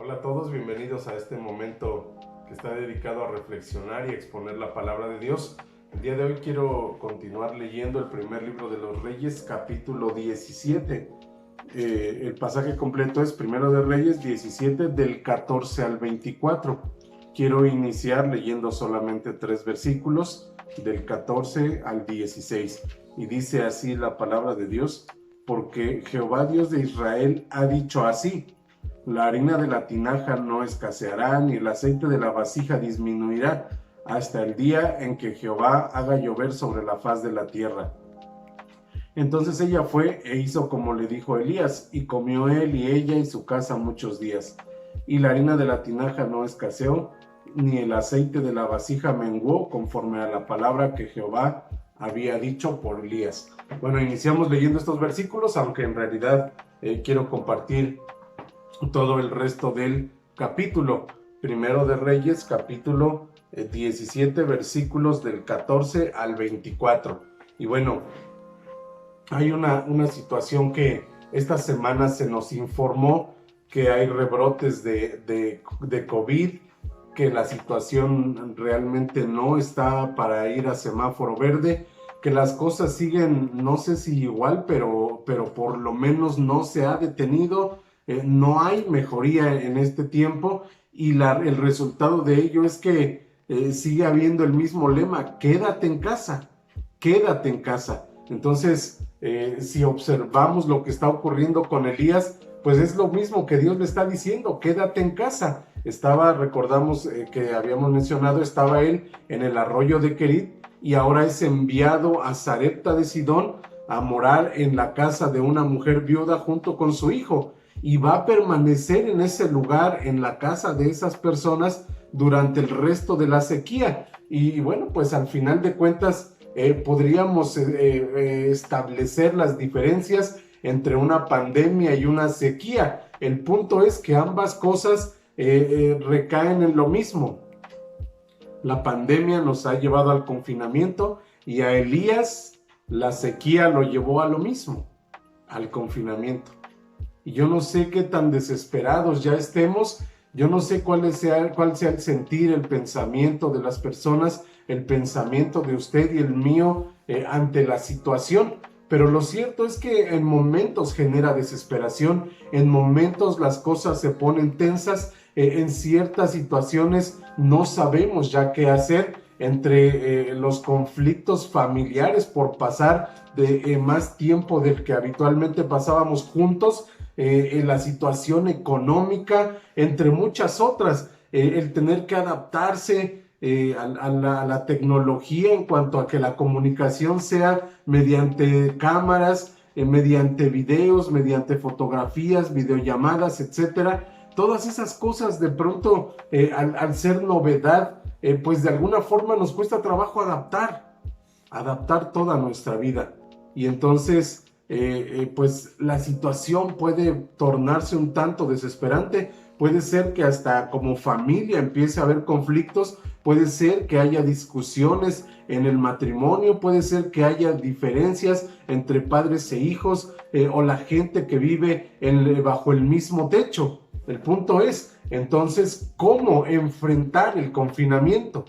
Hola a todos, bienvenidos a este momento que está dedicado a reflexionar y exponer la palabra de Dios. El día de hoy quiero continuar leyendo el primer libro de los Reyes, capítulo 17. El pasaje completo es Primero de Reyes 17, del 14 al 24. Quiero iniciar leyendo solamente 3 versículos, del 14 al 16. Y dice así la palabra de Dios: porque Jehová Dios de Israel ha dicho así: la harina de la tinaja no escaseará, ni el aceite de la vasija disminuirá, hasta el día en que Jehová haga llover sobre la faz de la tierra. Entonces ella fue e hizo como le dijo Elías, y comió él y ella y su casa muchos días. Y la harina de la tinaja no escaseó, ni el aceite de la vasija menguó, conforme a la palabra que Jehová había dicho por Elías. Bueno, iniciamos leyendo estos versículos, aunque en realidad quiero compartir todo el resto del capítulo. Primero de Reyes, capítulo 17, versículos del 14 al 24. Y bueno, hay una situación que esta semana se nos informó que hay rebrotes de COVID, que la situación realmente no está para ir a semáforo verde, que las cosas siguen, no sé si igual, pero por lo menos no se ha detenido. No hay mejoría en este tiempo y el resultado de ello es que sigue habiendo el mismo lema: quédate en casa, quédate en casa. Entonces, si observamos lo que está ocurriendo con Elías, pues es lo mismo que Dios le está diciendo: quédate en casa. Recordamos que habíamos mencionado, estaba él en el arroyo de Querit y ahora es enviado a Sarepta de Sidón a morar en la casa de una mujer viuda junto con su hijo, y va a permanecer en ese lugar, en la casa de esas personas, durante el resto de la sequía. Y bueno, pues al final de cuentas podríamos establecer las diferencias entre una pandemia y una sequía. El punto es que ambas cosas recaen en lo mismo. La pandemia nos ha llevado al confinamiento, y a Elías la sequía lo llevó a lo mismo, al confinamiento. Y yo no sé qué tan desesperados ya estemos, yo no sé cuál sea el sentir, el pensamiento de las personas, el pensamiento de usted y el mío ante la situación, pero lo cierto es que en momentos genera desesperación, en momentos las cosas se ponen tensas, en ciertas situaciones no sabemos ya qué hacer, entre los conflictos familiares por pasar de más tiempo del que habitualmente pasábamos juntos, en la situación económica, entre muchas otras, el tener que adaptarse a la tecnología en cuanto a que la comunicación sea mediante cámaras, mediante videos, mediante fotografías, videollamadas, etcétera. Todas esas cosas de pronto, al ser novedad, pues de alguna forma nos cuesta trabajo adaptar toda nuestra vida. Y entonces, pues la situación puede tornarse un tanto desesperante. Puede ser que hasta como familia empiece a haber conflictos, puede ser que haya discusiones en el matrimonio, puede ser que haya diferencias entre padres e hijos, o la gente que vive bajo el mismo techo. El punto es, entonces, ¿cómo enfrentar el confinamiento?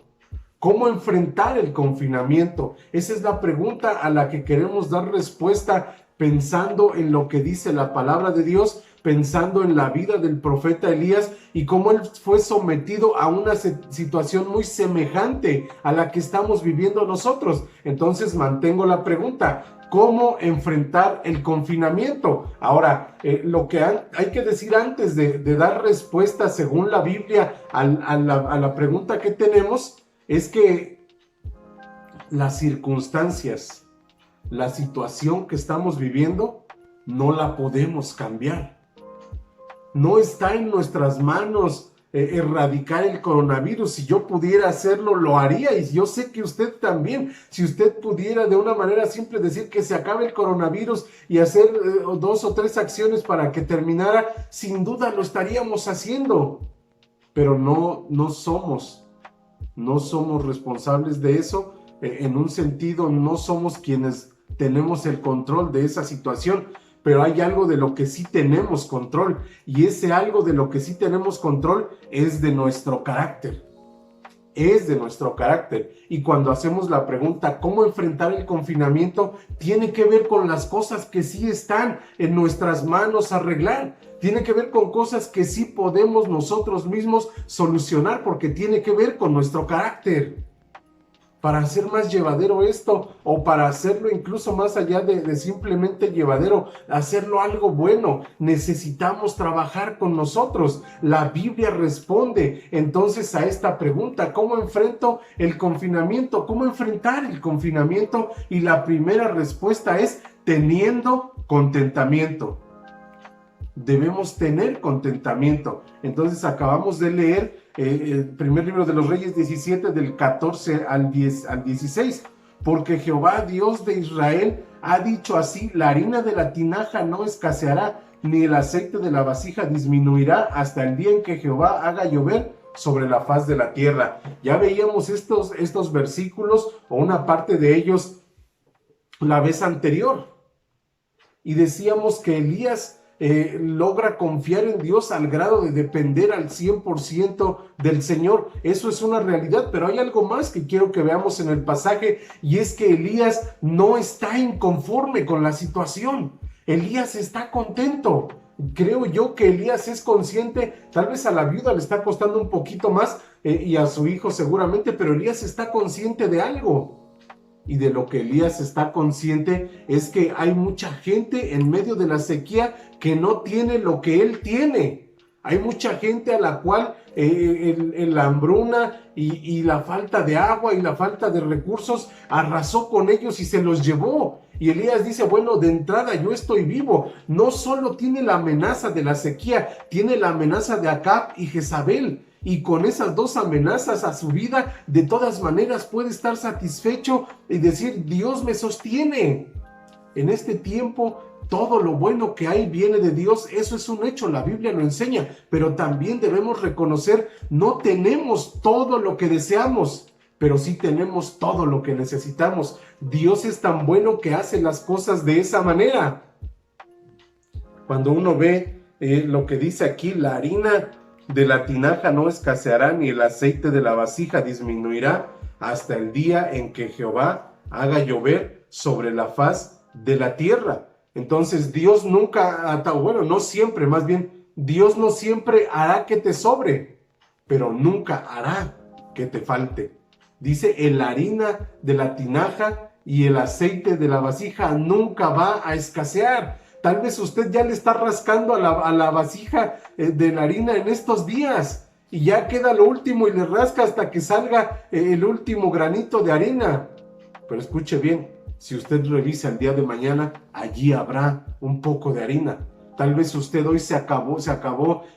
¿Cómo enfrentar el confinamiento? Esa es la pregunta a la que queremos dar respuesta, pensando en lo que dice la palabra de Dios, pensando en la vida del profeta Elías y cómo él fue sometido a una situación muy semejante a la que estamos viviendo nosotros. Entonces mantengo la pregunta: ¿cómo enfrentar el confinamiento? Ahora, lo que hay que decir antes de dar respuesta según la Biblia a la pregunta que tenemos es que las circunstancias, la situación que estamos viviendo, no la podemos cambiar. No está en nuestras manos erradicar el coronavirus. Si yo pudiera hacerlo, lo haría, y yo sé que usted también. Si usted pudiera de una manera simple decir que se acabe el coronavirus y hacer 2 o 3 acciones para que terminara, sin duda lo estaríamos haciendo. Pero no somos responsables de eso. En un sentido, no somos quienes tenemos el control de esa situación, pero hay algo de lo que sí tenemos control, y ese algo de lo que sí tenemos control es de nuestro carácter. Es de nuestro carácter. Y cuando hacemos la pregunta, ¿cómo enfrentar el confinamiento? Tiene que ver con las cosas que sí están en nuestras manos arreglar. Tiene que ver con cosas que sí podemos nosotros mismos solucionar, porque tiene que ver con nuestro carácter. Para hacer más llevadero esto, o para hacerlo incluso más allá de simplemente llevadero, hacerlo algo bueno, necesitamos trabajar con nosotros. La Biblia responde entonces a esta pregunta: ¿cómo enfrento el confinamiento? ¿Cómo enfrentar el confinamiento? Y la primera respuesta es teniendo contentamiento. Debemos tener contentamiento. Entonces acabamos de leer el primer libro de los Reyes 17, del 14 al 16. Porque Jehová, Dios de Israel, ha dicho así: la harina de la tinaja no escaseará, ni el aceite de la vasija disminuirá hasta el día en que Jehová haga llover sobre la faz de la tierra. Ya veíamos estos versículos, o una parte de ellos, la vez anterior. Y decíamos que Elías logra confiar en Dios al grado de depender al 100% del Señor. Eso es una realidad, pero hay algo más que quiero que veamos en el pasaje, y es que Elías no está inconforme con la situación. Elías está contento. Creo yo que Elías es consciente, tal vez a la viuda le está costando un poquito más, y a su hijo seguramente, pero Elías está consciente de algo. Y de lo que Elías está consciente es que hay mucha gente en medio de la sequía que no tiene lo que él tiene. Hay mucha gente a la cual la hambruna y la falta de agua y la falta de recursos arrasó con ellos y se los llevó. Y Elías dice: bueno, de entrada yo estoy vivo. No solo tiene la amenaza de la sequía, tiene la amenaza de Acab y Jezabel. Y con esas dos amenazas a su vida, de todas maneras puede estar satisfecho y decir: Dios me sostiene. En este tiempo, todo lo bueno que hay viene de Dios. Eso es un hecho, la Biblia lo enseña. Pero también debemos reconocer: no tenemos todo lo que deseamos, pero sí tenemos todo lo que necesitamos. Dios es tan bueno que hace las cosas de esa manera. Cuando uno ve lo que dice aquí: la harina de la tinaja no escaseará, ni el aceite de la vasija disminuirá hasta el día en que Jehová haga llover sobre la faz de la tierra. Entonces Dios nunca, bueno, no siempre, más bien, Dios no siempre hará que te sobre, pero nunca hará que te falte. Dice: en la harina de la tinaja y el aceite de la vasija nunca va a escasear. Tal vez usted ya le está rascando a la vasija de la harina en estos días, y ya queda lo último y le rasca hasta que salga el último granito de harina. Pero escuche bien, si usted revisa el día de mañana, allí habrá un poco de harina. Tal vez usted hoy se acabó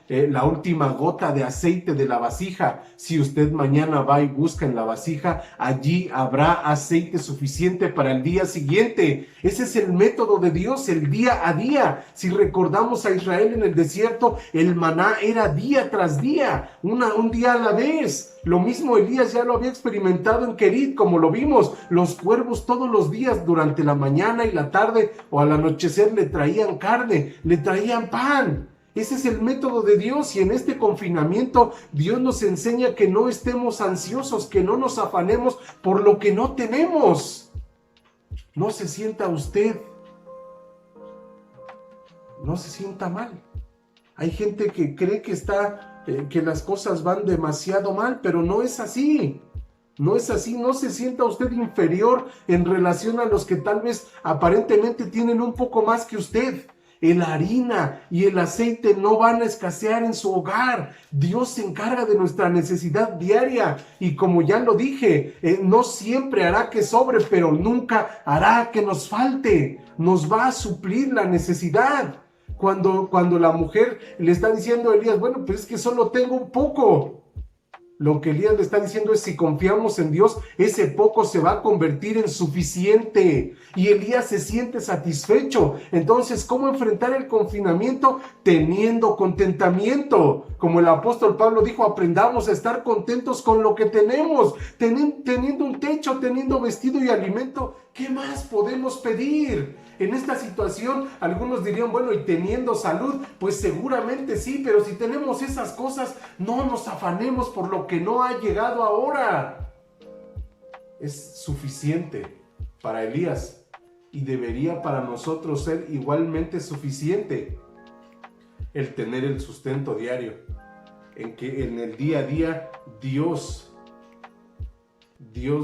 la última gota de aceite de la vasija. Si usted mañana va y busca en la vasija, allí habrá aceite suficiente para el día siguiente. Ese es el método de Dios, el día a día. Si recordamos a Israel en el desierto, el maná era día tras día, un día a la vez. Lo mismo Elías ya lo había experimentado en Querit, como lo vimos. Los cuervos todos los días durante la mañana y la tarde o al anochecer le traían carne, le traían pan. Ese es el método de Dios, y en este confinamiento Dios nos enseña que no estemos ansiosos, que no nos afanemos por lo que no tenemos. No se sienta usted, no se sienta mal. Hay gente que cree que las cosas van demasiado mal, pero no es así. No es así. No se sienta usted inferior en relación a los que tal vez aparentemente tienen un poco más que usted. La harina y el aceite no van a escasear en su hogar. Dios se encarga de nuestra necesidad diaria, y como ya lo dije, no siempre hará que sobre, pero nunca hará que nos falte. Nos va a suplir la necesidad. Cuando la mujer le está diciendo a Elías: bueno, pues es que solo tengo un poco. Lo que Elías le está diciendo es: si confiamos en Dios, ese poco se va a convertir en suficiente. Y Elías se siente satisfecho. Entonces, ¿cómo enfrentar el confinamiento? Teniendo contentamiento. Como el apóstol Pablo dijo: aprendamos a estar contentos con lo que tenemos. Teniendo un techo, teniendo vestido y alimento, ¿Qué más podemos pedir? En esta situación, algunos dirían, bueno, y teniendo salud, pues seguramente sí, pero si tenemos esas cosas, no nos afanemos por lo que no ha llegado ahora. Es suficiente para Elías y debería para nosotros ser igualmente suficiente el tener el sustento diario, en que en el día a día Dios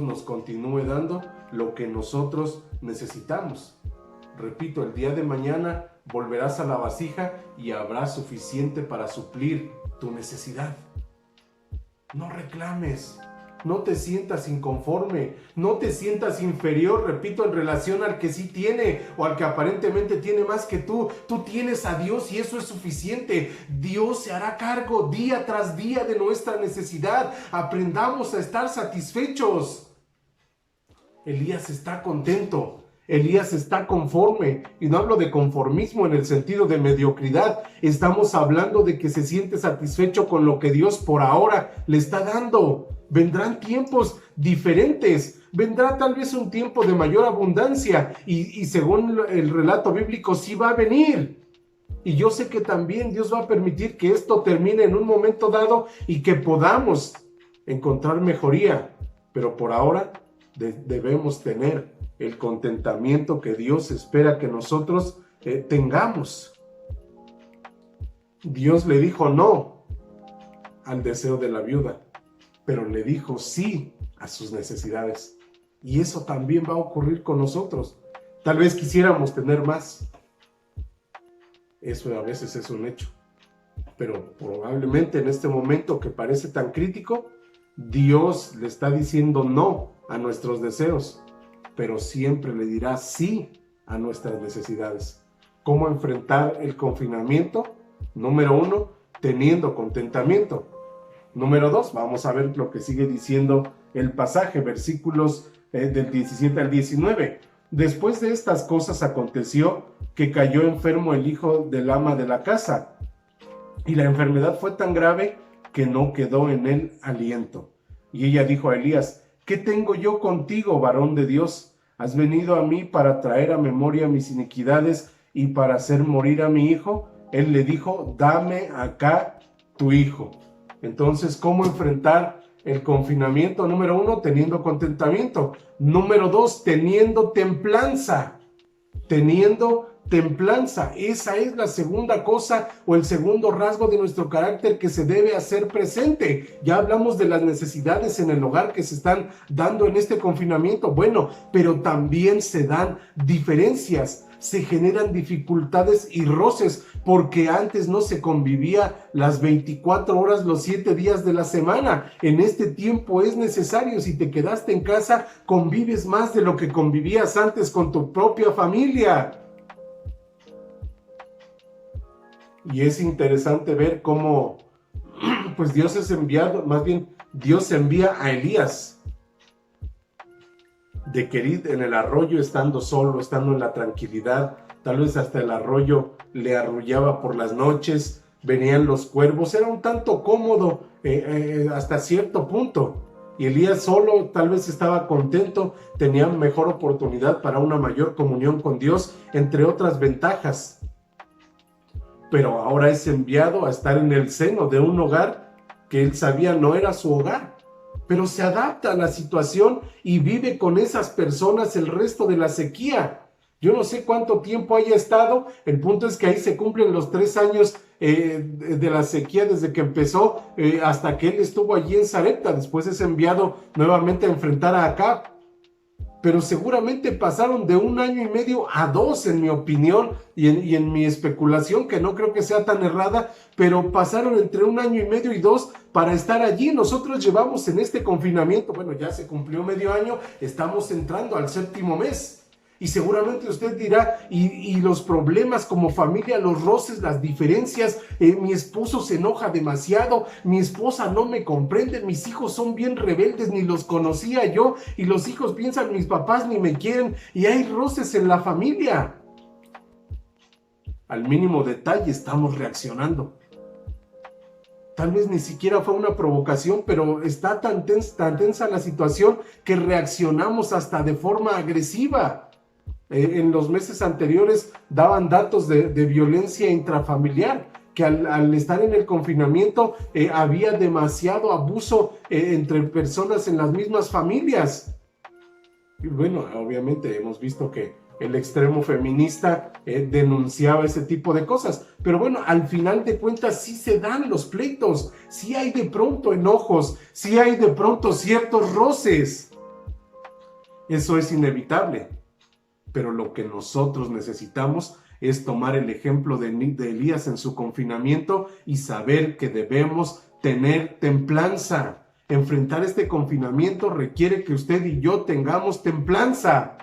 nos continúe dando lo que nosotros necesitamos. Repito, el día de mañana volverás a la vasija y habrá suficiente para suplir tu necesidad. No reclames, no te sientas inconforme, no te sientas inferior, repito, en relación al que sí tiene o al que aparentemente tiene más que tú. Tú tienes a Dios y eso es suficiente. Dios se hará cargo día tras día de nuestra necesidad. Aprendamos a estar satisfechos. Elías está contento. Elías está conforme, y no hablo de conformismo en el sentido de mediocridad, estamos hablando de que se siente satisfecho con lo que Dios por ahora le está dando. Vendrán tiempos diferentes, vendrá tal vez un tiempo de mayor abundancia, y según el relato bíblico sí va a venir. Y yo sé que también Dios va a permitir que esto termine en un momento dado y que podamos encontrar mejoría, pero por ahora debemos tener el contentamiento que Dios espera que nosotros tengamos. Dios le dijo no al deseo de la viuda, pero le dijo sí a sus necesidades. Y eso también va a ocurrir con nosotros. Tal vez quisiéramos tener más. Eso a veces es un hecho. Pero probablemente en este momento que parece tan crítico, Dios le está diciendo no a nuestros deseos, pero siempre le dirá sí a nuestras necesidades. ¿Cómo enfrentar el confinamiento? Número 1, teniendo contentamiento. Número 2, vamos a ver lo que sigue diciendo el pasaje, versículos del 17 al 19. Después de estas cosas aconteció que cayó enfermo el hijo del ama de la casa, y la enfermedad fue tan grave que no quedó en él aliento. Y ella dijo a Elías: ¿qué tengo yo contigo, varón de Dios? ¿Has venido a mí para traer a memoria mis iniquidades y para hacer morir a mi hijo? Él le dijo: dame acá tu hijo. Entonces, ¿cómo enfrentar el confinamiento? Número 1, teniendo contentamiento. Número 2, teniendo templanza. Teniendo templanza. Esa es la segunda cosa o el segundo rasgo de nuestro carácter que se debe hacer presente. Ya hablamos de las necesidades en el hogar que se están dando en este confinamiento. Bueno, pero también se dan diferencias, se generan dificultades y roces, porque antes no se convivía las 24 horas, los 7 días de la semana. En este tiempo es necesario, si te quedaste en casa, convives más de lo que convivías antes con tu propia familia. Y es interesante ver cómo pues Dios es enviado, más bien Dios envía a Elías de Querit en el arroyo, estando solo, estando en la tranquilidad. Tal vez hasta el arroyo le arrullaba por las noches, venían los cuervos, era un tanto cómodo hasta cierto punto. Y Elías solo tal vez estaba contento, tenía mejor oportunidad para una mayor comunión con Dios, entre otras ventajas. Pero ahora es enviado a estar en el seno de un hogar que él sabía no era su hogar, pero se adapta a la situación y vive con esas personas el resto de la sequía. Yo no sé cuánto tiempo haya estado, el punto es que ahí se cumplen los 3 años de la sequía desde que empezó hasta que él estuvo allí en Sarepta. Después es enviado nuevamente a enfrentar a Acab. Pero seguramente pasaron de 1 año y medio a 2, en mi opinión, y en mi especulación, que no creo que sea tan errada, pero pasaron entre 1 año y medio y 2 para estar allí. Nosotros llevamos en este confinamiento, bueno, ya se cumplió medio año, estamos entrando al 7º mes. Y seguramente usted dirá, y los problemas como familia, los roces, las diferencias, mi esposo se enoja demasiado, mi esposa no me comprende, mis hijos son bien rebeldes, ni los conocía yo, y los hijos piensan, mis papás ni me quieren, y hay roces en la familia. Al mínimo detalle estamos reaccionando. Tal vez ni siquiera fue una provocación, pero está tan tensa la situación que reaccionamos hasta de forma agresiva. En los meses anteriores daban datos de violencia intrafamiliar, que al estar en el confinamiento había demasiado abuso entre personas en las mismas familias. Y bueno, obviamente hemos visto que el extremo feminista denunciaba ese tipo de cosas, pero bueno, al final de cuentas sí se dan los pleitos, sí hay de pronto enojos, sí hay de pronto ciertos roces. Eso es inevitable, pero lo que nosotros necesitamos es tomar el ejemplo de Elías en su confinamiento y saber que debemos tener templanza. Enfrentar este confinamiento requiere que usted y yo tengamos templanza.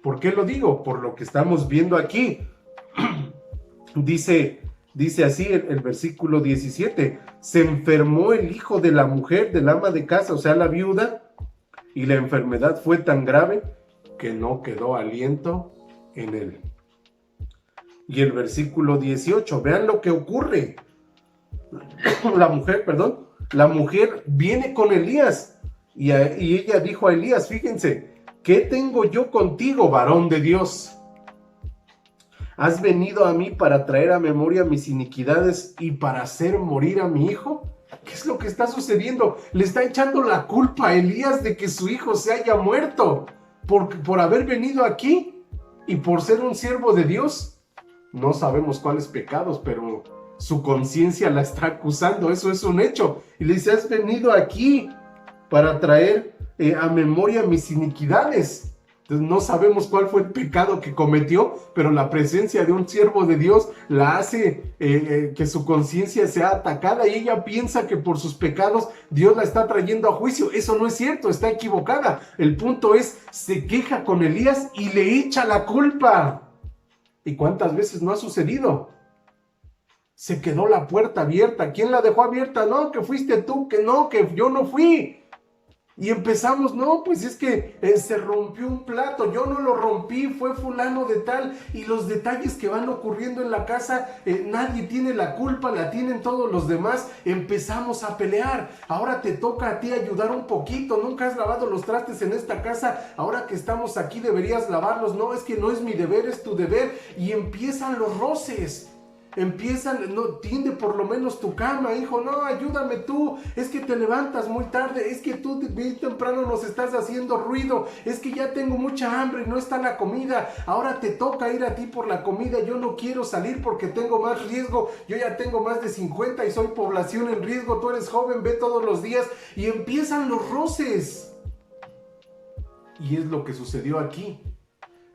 ¿Por qué lo digo? Por lo que estamos viendo aquí. Dice así el versículo 17. Se enfermó el hijo de la mujer, del ama de casa, o sea, la viuda, y la enfermedad fue tan grave que no quedó aliento en él. Y el versículo 18, vean lo que ocurre. La mujer viene con Elías y ella dijo a Elías, fíjense, ¿qué tengo yo contigo, varón de Dios? ¿Has venido a mí para traer a memoria mis iniquidades y para hacer morir a mi hijo? ¿Qué es lo que está sucediendo? Le está echando la culpa a Elías de que su hijo se haya muerto por haber venido aquí y por ser un siervo de Dios. No sabemos cuáles pecados, pero su conciencia la está acusando, eso es un hecho. Y le dice, has venido aquí para traer a memoria mis iniquidades. Entonces no sabemos cuál fue el pecado que cometió, pero la presencia de un siervo de Dios la hace que su conciencia sea atacada y ella piensa que por sus pecados Dios la está trayendo a juicio. Eso no es cierto, está equivocada. El punto es, se queja con Elías y le echa la culpa. ¿Y cuántas veces no ha sucedido? Se quedó la puerta abierta. ¿Quién la dejó abierta? No, que fuiste tú, que no, que yo no fui. Y empezamos, no, pues es que se rompió un plato, yo no lo rompí, fue fulano de tal, y los detalles que van ocurriendo en la casa, nadie tiene la culpa, la tienen todos los demás. Empezamos a pelear, ahora te toca a ti ayudar un poquito, nunca has lavado los trastes en esta casa, ahora que estamos aquí deberías lavarlos. No, es que no es mi deber, es tu deber, y empiezan los roces. No, tiende por lo menos tu cama, hijo, no, ayúdame tú, es que te levantas muy tarde, es que tú bien temprano nos estás haciendo ruido, es que ya tengo mucha hambre y no está la comida, ahora te toca ir a ti por la comida, yo no quiero salir porque tengo más riesgo, yo ya tengo más de 50 y soy población en riesgo, tú eres joven, ve todos los días, y empiezan los roces. Y es lo que sucedió aquí.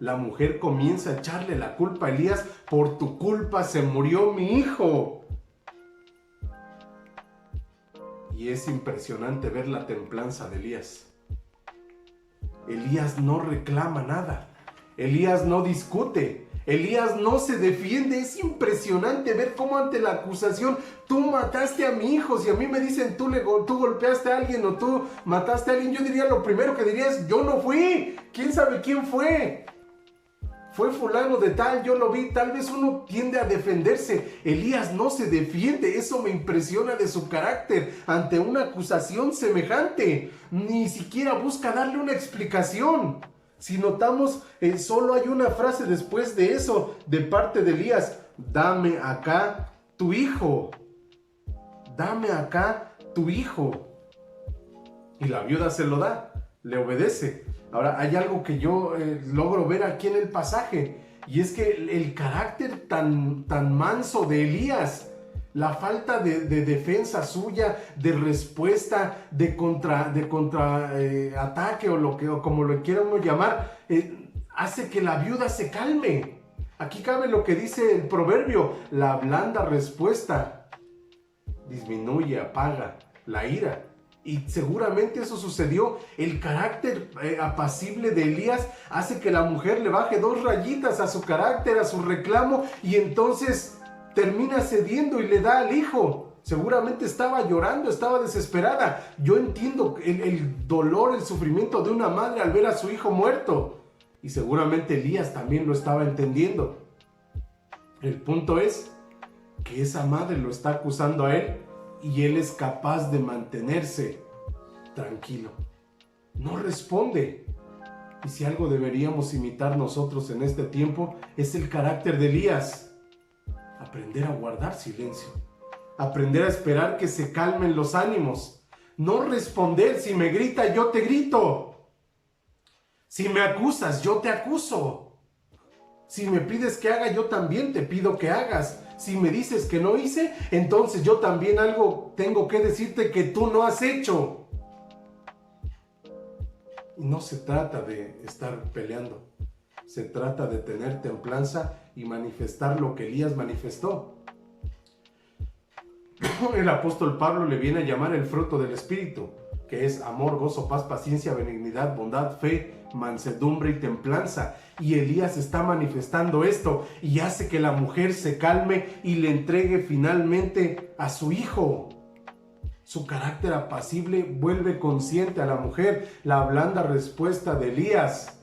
La mujer comienza a echarle la culpa a Elías, por tu culpa se murió mi hijo. Y es impresionante ver la templanza de Elías. Elías no reclama nada, Elías no discute, Elías no se defiende. Es impresionante ver cómo ante la acusación, tú mataste a mi hijo, si a mí me dicen tú golpeaste a alguien o tú mataste a alguien, yo diría, lo primero que diría es, yo no fui, quién sabe quién fue. Fue fulano de tal, yo lo vi. Tal vez uno tiende a defenderse. Elías no se defiende. Eso me impresiona de su carácter ante una acusación semejante. Ni siquiera busca darle una explicación. Si notamos, solo hay una frase después de eso de parte de Elías. Dame acá tu hijo. Dame acá tu hijo. Y la viuda se lo da, le obedece. Ahora, hay algo que yo logro ver aquí en el pasaje, y es que el carácter tan manso de Elías, la falta de defensa suya, de respuesta, de contraataque o como lo quieramos llamar, hace que la viuda se calme. Aquí cabe lo que dice el proverbio, la blanda respuesta disminuye, apaga la ira. Y seguramente eso sucedió. El carácter apacible de Elías hace que la mujer le baje 2 rayitas a su carácter, a su reclamo, y entonces termina cediendo y le da al hijo. Seguramente estaba llorando, estaba desesperada. Yo entiendo el dolor, el sufrimiento de una madre al ver a su hijo muerto. Y seguramente Elías también lo estaba entendiendo. El punto es que esa madre lo está acusando a él y él es capaz de mantenerse tranquilo. No responde. Y si algo deberíamos imitar nosotros en este tiempo es el carácter de Elías. Aprender a guardar silencio. Aprender a esperar que se calmen los ánimos. No responder. Si me grita, yo te grito. Si me acusas, yo te acuso. Si me pides que haga, yo también te pido que hagas. Si me dices que no hice, entonces yo también algo tengo que decirte que tú no has hecho. Y no se trata de estar peleando. Se trata de tener templanza y manifestar lo que Elías manifestó. El apóstol Pablo le viene a llamar el fruto del Espíritu, que es amor, gozo, paz, paciencia, benignidad, bondad, fe, mansedumbre y templanza. Y Elías está manifestando esto y hace que la mujer se calme y le entregue finalmente a su hijo. Su carácter apacible vuelve consciente a la mujer. La blanda respuesta de Elías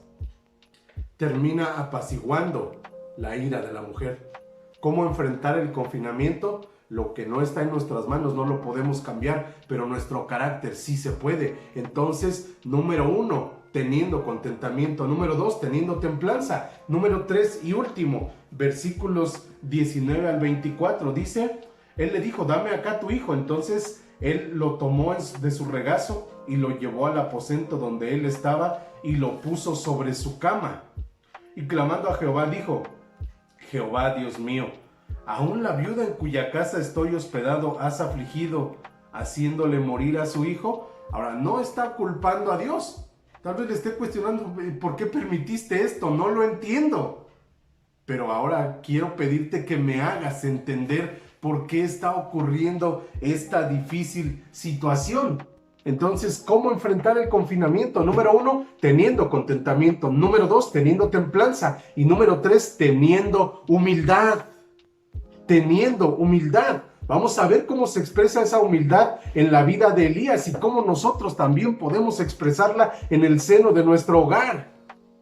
termina apaciguando la ira de la mujer. ¿Cómo enfrentar el confinamiento? Lo que no está en nuestras manos no lo podemos cambiar, pero nuestro carácter sí se puede. Entonces, número 1, teniendo contentamiento. Número 2, teniendo templanza. Número 3 y último, versículos 19 al 24, dice, él le dijo, dame acá tu hijo. Entonces, él lo tomó de su regazo y lo llevó al aposento donde él estaba y lo puso sobre su cama. Y clamando a Jehová dijo, Jehová Dios mío, aún la viuda en cuya casa estoy hospedado has afligido, haciéndole morir a su hijo. Ahora, no está culpando a Dios. Tal vez le esté cuestionando, ¿por qué permitiste esto? No lo entiendo. Pero ahora quiero pedirte que me hagas entender por qué está ocurriendo esta difícil situación. Entonces, ¿cómo enfrentar el confinamiento? Número 1, teniendo contentamiento. Número 2, teniendo templanza. Y número 3, teniendo humildad. Teniendo humildad. Vamos a ver cómo se expresa esa humildad en la vida de Elías y cómo nosotros también podemos expresarla en el seno de nuestro hogar,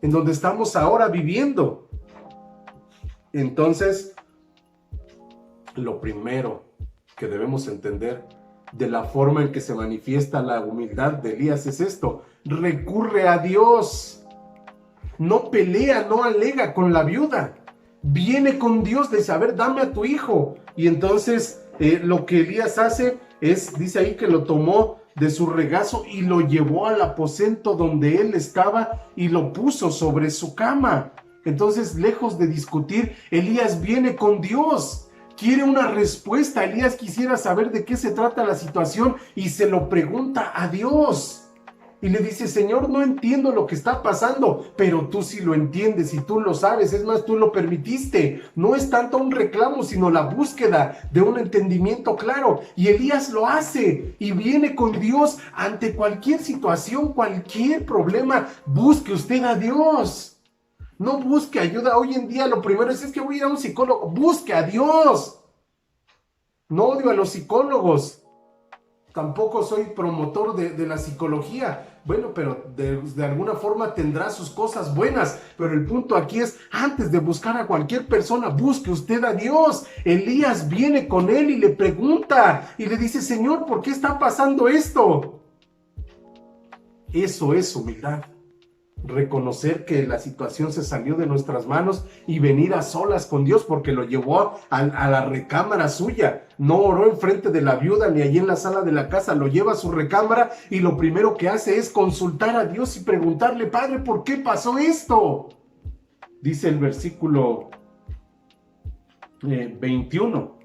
en donde estamos ahora viviendo. Entonces, lo primero que debemos entender de la forma en que se manifiesta la humildad de Elías es esto: recurre a Dios. No pelea, no alega con la viuda. Viene con Dios, de saber, dame a tu hijo. Y entonces lo que Elías hace es, dice ahí que lo tomó de su regazo y lo llevó al aposento donde él estaba y lo puso sobre su cama. Entonces, lejos de discutir, Elías viene con Dios. Quiere una respuesta. Elías quisiera saber de qué se trata la situación y se lo pregunta a Dios. Y le dice, Señor, no entiendo lo que está pasando, pero tú sí lo entiendes y tú lo sabes. Es más, tú lo permitiste. No es tanto un reclamo, sino la búsqueda de un entendimiento claro. Y Elías lo hace y viene con Dios ante cualquier situación, cualquier problema. Busque usted a Dios. No busque ayuda. Hoy en día lo primero es que voy a ir a un psicólogo. Busque a Dios. No odio a los psicólogos. Tampoco soy promotor de la psicología. Bueno, pero de alguna forma tendrá sus cosas buenas. Pero el punto aquí es, antes de buscar a cualquier persona, busque usted a Dios. Elías viene con él y le pregunta. Y le dice, Señor, ¿por qué está pasando esto? Eso es humildad. Reconocer que la situación se salió de nuestras manos y venir a solas con Dios, porque lo llevó a la recámara suya. No oró enfrente de la viuda ni allí en la sala de la casa, lo lleva a su recámara y lo primero que hace es consultar a Dios y preguntarle, Padre, ¿por qué pasó esto? Dice el versículo 21,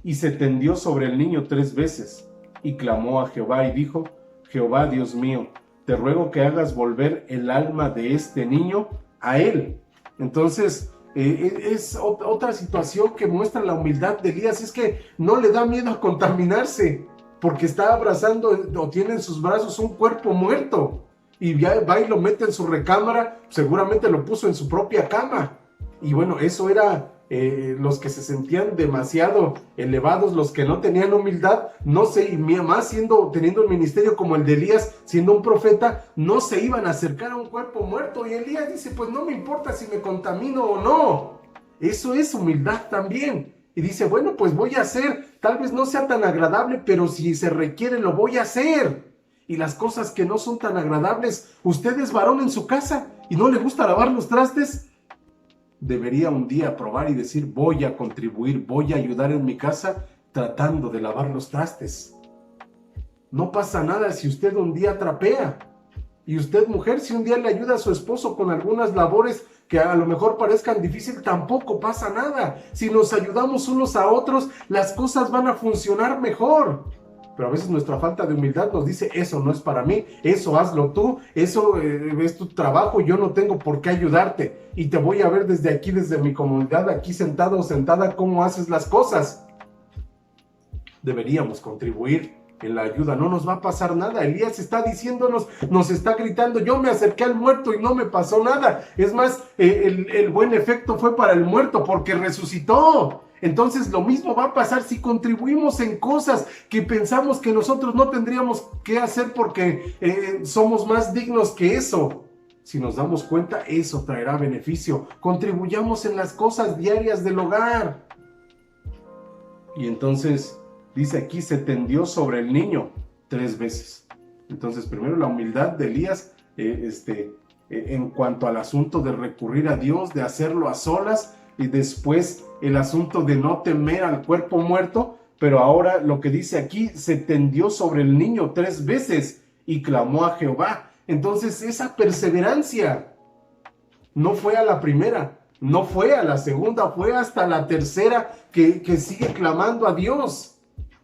y se tendió sobre el niño 3 veces y clamó a Jehová y dijo, Jehová Dios mío, te ruego que hagas volver el alma de este niño a él. Entonces, es otra situación que muestra la humildad de Elías, es que no le da miedo a contaminarse, porque está abrazando o tiene en sus brazos un cuerpo muerto, y ya va y lo mete en su recámara, seguramente lo puso en su propia cama. Y bueno, eso era los que se sentían demasiado elevados, los que no tenían humildad, no sé, y más teniendo un ministerio como el de Elías, siendo un profeta, no se iban a acercar a un cuerpo muerto. Y Elías dice, pues no me importa si me contamino o no. Eso es humildad también. Y dice, bueno, pues voy a hacer, tal vez no sea tan agradable, pero si se requiere lo voy a hacer. Y las cosas que no son tan agradables, usted es varón en su casa y no le gusta lavar los trastes, debería un día probar y decir, voy a contribuir, voy a ayudar en mi casa tratando de lavar los trastes. No pasa nada si usted un día trapea. Y usted, mujer, si un día le ayuda a su esposo con algunas labores que a lo mejor parezcan difíciles, tampoco pasa nada. Si nos ayudamos unos a otros, las cosas van a funcionar mejor. Pero a veces nuestra falta de humildad nos dice, eso no es para mí, eso hazlo tú, eso es tu trabajo, yo no tengo por qué ayudarte. Y te voy a ver desde aquí, desde mi comunidad, aquí sentado o sentada, cómo haces las cosas. Deberíamos contribuir en la ayuda, no nos va a pasar nada. Elías está diciéndonos, nos está gritando, yo me acerqué al muerto y no me pasó nada. Es más, el buen efecto fue para el muerto porque resucitó. Entonces lo mismo va a pasar si contribuimos en cosas que pensamos que nosotros no tendríamos que hacer porque somos más dignos que eso. Si nos damos cuenta, eso traerá beneficio. Contribuyamos en las cosas diarias del hogar. Y entonces dice aquí, se tendió sobre el niño 3 veces. Entonces, primero la humildad de Elías en cuanto al asunto de recurrir a Dios, de hacerlo a solas, y después el asunto de no temer al cuerpo muerto. Pero ahora lo que dice aquí, se tendió sobre el niño 3 veces y clamó a Jehová. Entonces, esa perseverancia no fue a la primera, no fue a la segunda, fue hasta la tercera que sigue clamando a Dios.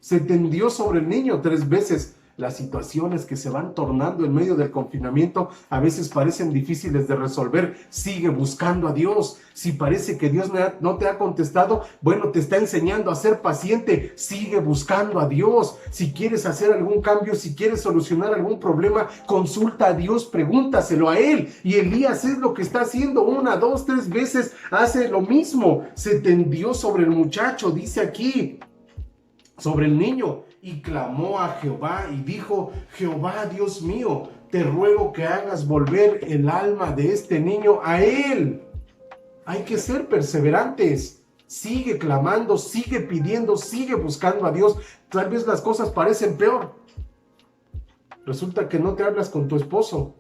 Se tendió sobre el niño 3 veces. Las situaciones que se van tornando en medio del confinamiento a veces parecen difíciles de resolver. Sigue buscando a Dios. Si parece que Dios no te ha contestado, bueno, te está enseñando a ser paciente. Sigue buscando a Dios. Si quieres hacer algún cambio, si quieres solucionar algún problema, consulta a Dios, pregúntaselo a Él. Y Elías es lo que está haciendo 1, 2, 3 veces. Hace lo mismo. Se tendió sobre el muchacho, dice aquí, sobre el niño, y clamó a Jehová y dijo, Jehová Dios mío, te ruego que hagas volver el alma de este niño a él. Hay que ser perseverantes. Sigue clamando, sigue pidiendo, sigue buscando a Dios. Tal vez las cosas parecen peor. Resulta que no te hablas con tu esposo.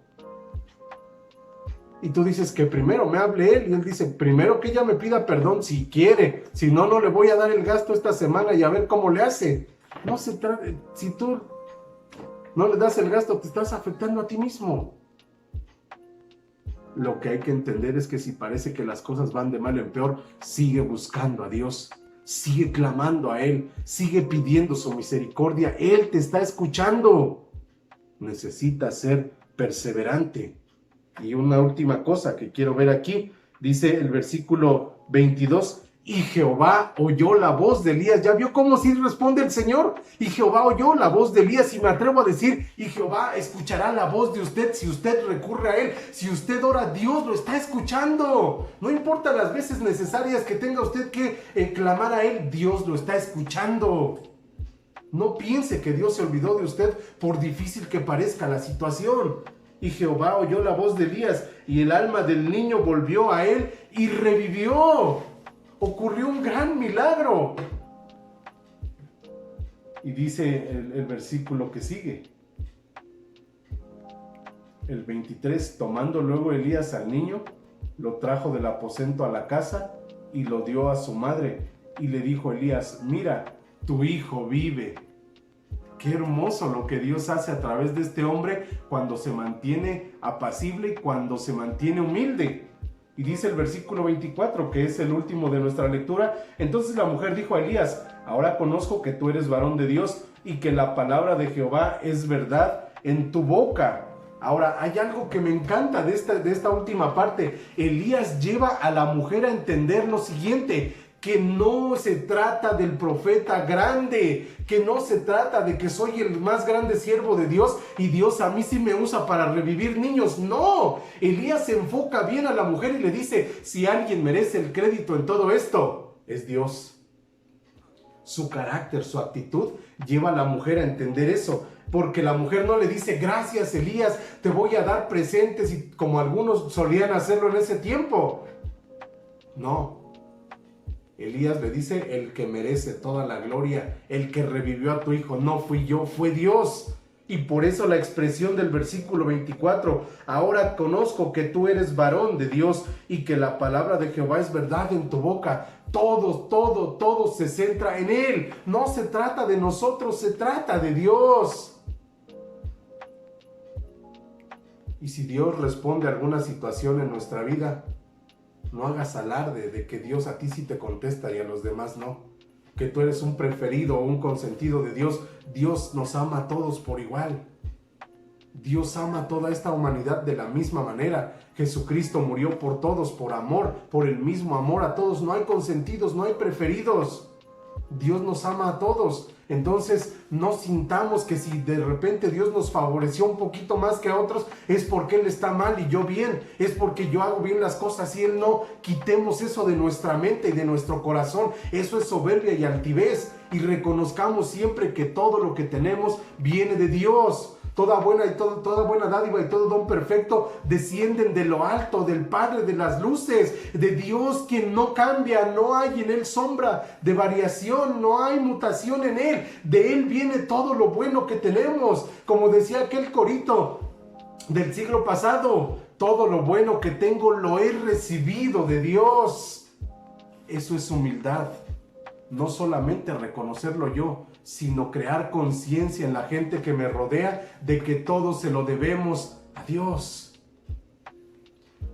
Y tú dices que primero me hable él. Y él dice, primero que ella me pida perdón si quiere. Si no, no le voy a dar el gasto esta semana y a ver cómo le hace. No se trata, si tú no le das el gasto, te estás afectando a ti mismo. Lo que hay que entender es que si parece que las cosas van de mal en peor, sigue buscando a Dios, sigue clamando a Él, sigue pidiendo su misericordia. Él te está escuchando. Necesitas ser perseverante. Y una última cosa que quiero ver aquí, dice el versículo 22, y Jehová oyó la voz de Elías. ¿Ya vio cómo sí responde el Señor? Y Jehová oyó la voz de Elías, y me atrevo a decir, y Jehová escuchará la voz de usted si usted recurre a Él. Si usted ora, Dios lo está escuchando. No importa las veces necesarias que tenga usted que clamar a Él, Dios lo está escuchando. No piense que Dios se olvidó de usted por difícil que parezca la situación. Y Jehová oyó la voz de Elías, y el alma del niño volvió a él y revivió. Ocurrió un gran milagro. Y dice el versículo que sigue, el 23, tomando luego Elías al niño, lo trajo del aposento a la casa y lo dio a su madre. Y le dijo Elías, mira, tu hijo vive. Qué hermoso lo que Dios hace a través de este hombre cuando se mantiene apacible y cuando se mantiene humilde. Y dice el versículo 24, que es el último de nuestra lectura, entonces la mujer dijo a Elías, ahora conozco que tú eres varón de Dios y que la palabra de Jehová es verdad en tu boca. Ahora, hay algo que me encanta de esta última parte. Elías lleva a la mujer a entender lo siguiente, que no se trata del profeta grande, que no se trata de que soy el más grande siervo de Dios y Dios a mí sí me usa para revivir niños. No, Elías se enfoca bien a la mujer y le dice, si alguien merece el crédito en todo esto, es Dios. Su carácter, su actitud lleva a la mujer a entender eso, porque la mujer no le dice, gracias Elías, te voy a dar presentes, y como algunos solían hacerlo en ese tiempo. No. Elías le dice: el que merece toda la gloria, el que revivió a tu hijo, no fui yo, fue Dios. Y por eso la expresión del versículo 24: ahora conozco que tú eres varón de Dios y que la palabra de Jehová es verdad en tu boca. Todo se centra en Él. No se trata de nosotros, se trata de Dios. Y si Dios responde a alguna situación en nuestra vida, no hagas alarde de que Dios a ti sí te contesta y a los demás no. Que tú eres un preferido o un consentido de Dios. Dios nos ama a todos por igual. Dios ama a toda esta humanidad de la misma manera. Jesucristo murió por todos, por amor, por el mismo amor a todos. No hay consentidos, no hay preferidos. Dios nos ama a todos. Entonces no sintamos que si de repente Dios nos favoreció un poquito más que a otros, es porque Él está mal y yo bien, es porque yo hago bien las cosas y Él no. Quitemos eso de nuestra mente y de nuestro corazón. Eso es soberbia y altivez. Y reconozcamos siempre que todo lo que tenemos viene de Dios. Toda buena dádiva y todo don perfecto descienden de lo alto, del Padre de las luces, de Dios, quien no cambia, no hay en Él sombra de variación, no hay mutación en Él. De Él viene todo lo bueno que tenemos. Como decía aquel corito del siglo pasado: todo lo bueno que tengo lo he recibido de Dios. Eso es humildad. No solamente reconocerlo yo, sino crear conciencia en la gente que me rodea de que todo se lo debemos a Dios.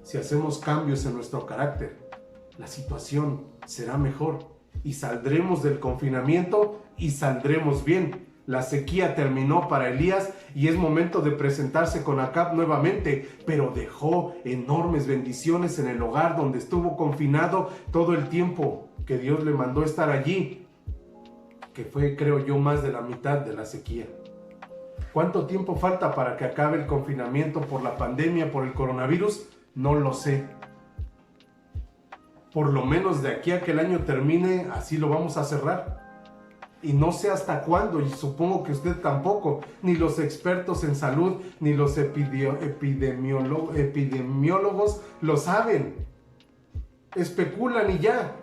Si hacemos cambios en nuestro carácter, la situación será mejor y saldremos del confinamiento y saldremos bien. La sequía terminó para Elías y es momento de presentarse con Acab nuevamente, pero dejó enormes bendiciones en el hogar donde estuvo confinado todo el tiempo que Dios le mandó estar allí, que fue, creo yo, más de la mitad de la sequía. ¿Cuánto tiempo falta para que acabe el confinamiento por la pandemia, por el coronavirus? No lo sé. Por lo menos de aquí a que el año termine, así lo vamos a cerrar. Y no sé hasta cuándo, y supongo que usted tampoco, ni los expertos en salud, ni los epidemiólogos lo saben. Especulan y ya.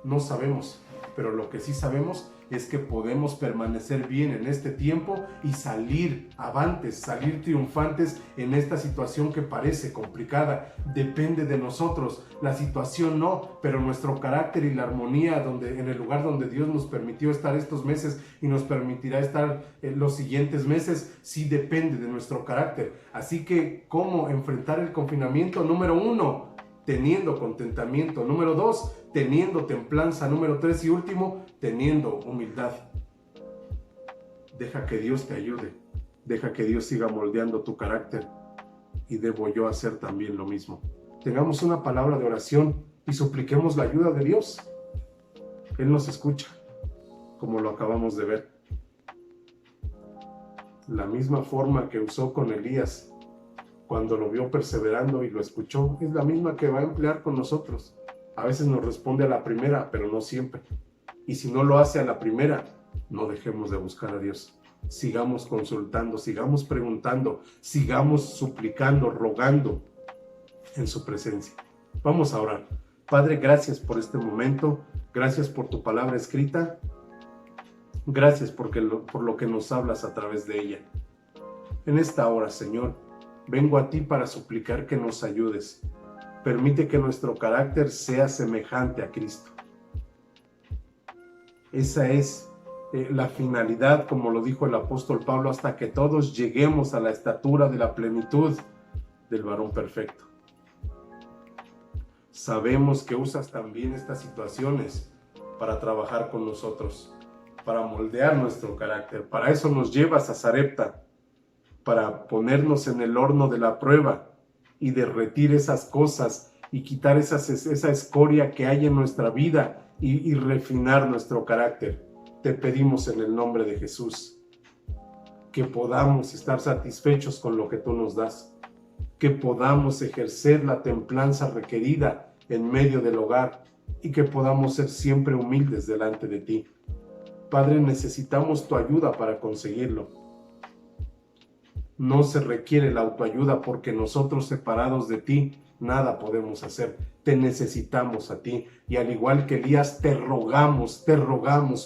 No sabemos, pero lo que sí sabemos es que podemos permanecer bien en este tiempo y salir avantes, salir triunfantes en esta situación que parece complicada. Depende de nosotros, la situación no, pero nuestro carácter y la armonía en el lugar donde Dios nos permitió estar estos meses y nos permitirá estar los siguientes meses, sí depende de nuestro carácter. Así que, ¿cómo enfrentar el confinamiento? Número 1, teniendo contentamiento. Número 2, teniendo templanza. Número 3 y último, teniendo humildad. Deja que Dios te ayude. Deja que Dios siga moldeando tu carácter. Y debo yo hacer también lo mismo. Tengamos una palabra de oración y supliquemos la ayuda de Dios. Él nos escucha, como lo acabamos de ver. La misma forma que usó con Elías cuando lo vio perseverando y lo escuchó, es la misma que va a emplear con nosotros. A veces nos responde a la primera, pero no siempre. Y si no lo hace a la primera, no dejemos de buscar a Dios. Sigamos consultando, sigamos preguntando, sigamos suplicando, rogando en su presencia. Vamos a orar. Padre, gracias por este momento. Gracias por tu palabra escrita. Gracias por lo que nos hablas a través de ella. En esta hora, Señor, vengo a ti para suplicar que nos ayudes. Permite que nuestro carácter sea semejante a Cristo. Esa es la finalidad, como lo dijo el apóstol Pablo, hasta que todos lleguemos a la estatura de la plenitud del varón perfecto. Sabemos que usas también estas situaciones para trabajar con nosotros, para moldear nuestro carácter. Para eso nos llevas a Sarepta, para ponernos en el horno de la prueba y derretir esas cosas y quitar esa escoria que hay en nuestra vida y refinar nuestro carácter. Te pedimos en el nombre de Jesús que podamos estar satisfechos con lo que tú nos das, que podamos ejercer la templanza requerida en medio del hogar y que podamos ser siempre humildes delante de ti. Padre, necesitamos tu ayuda para conseguirlo. No se requiere la autoayuda porque nosotros separados de ti nada podemos hacer. Te necesitamos a ti. Y al igual que Elías, te rogamos,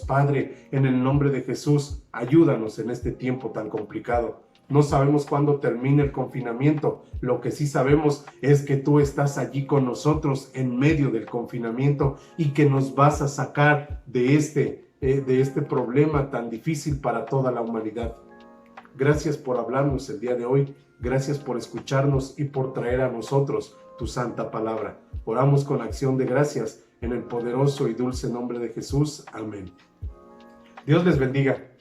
Padre, en el nombre de Jesús, ayúdanos en este tiempo tan complicado. No sabemos cuándo termine el confinamiento. Lo que sí sabemos es que tú estás allí con nosotros en medio del confinamiento y que nos vas a sacar de este problema tan difícil para toda la humanidad. Gracias por hablarnos el día de hoy. Gracias por escucharnos y por traer a nosotros tu santa palabra. Oramos con acción de gracias en el poderoso y dulce nombre de Jesús. Amén. Dios les bendiga.